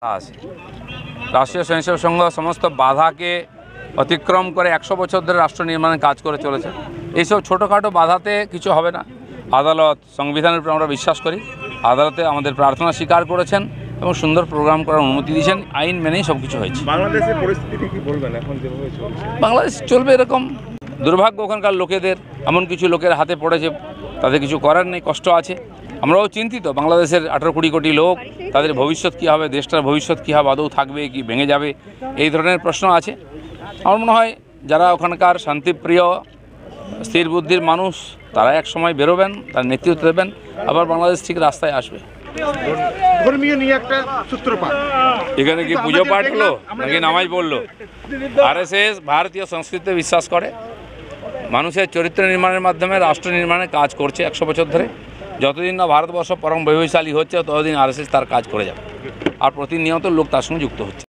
আছে রাষ্ট্রীয় স্বয়ংসেবক সংঘ সমস্ত বাধাকে অতিক্রম করে 100 বছর ধরে রাষ্ট্র নির্মাণের কাজ করে চলেছে। এইসব ছোটোখাটো বাধাতে কিছু হবে না। আদালত সংবিধানের উপর আমরা বিশ্বাস করি। আদালতে আমাদের প্রার্থনা স্বীকার করেছেন এবং সুন্দর প্রোগ্রাম করার অনুমতি দিয়েছেন। আইন মেনেই সব কিছু হয়েছে। বাংলাদেশের পরিস্থিতি কি বলবেন এখন যেভাবে চলছে? বাংলাদেশ চলবে এরকম। দুর্ভাগ্য ওখানকার লোকেদের, এমন কিছু লোকের হাতে পড়েছে, তাদের কিছু করার নেই, কষ্ট আছে। আমরাও চিন্তিত। বাংলাদেশের 18-20 কোটি লোক, তাদের ভবিষ্যৎ কী হবে, দেশটার ভবিষ্যৎ কী হবে, আদৌ থাকবে কি ভেঙে যাবে, এই ধরনের প্রশ্ন আছে। আমার মনে হয় যারা ওখানকার শান্তিপ্রিয় স্থির বুদ্ধির মানুষ, তারা এক সময় বেরোবেন, তার নেতৃত্ব দেবেন, আবার বাংলাদেশ ঠিক রাস্তায় আসবে। ধর্মীয় নিয়ে একটা সূত্রপাত এখানে কি পুজো পাঠ হলো নাকি নামাজ পড়লো? আরএসএস ভারতীয় সংস্কৃতিতে বিশ্বাস করে, মানুষের চরিত্র নির্মাণের মাধ্যমে রাষ্ট্র নির্মাণের কাজ করছে 100 বছর ধরে। যতদিন না ভারতবর্ষ পরম বৈভবশালী হচ্ছে, ততদিন আরএসএস তার কাজ করে যাবে, আর প্রতিনিয়ত লোক তার সঙ্গে যুক্ত হচ্ছে।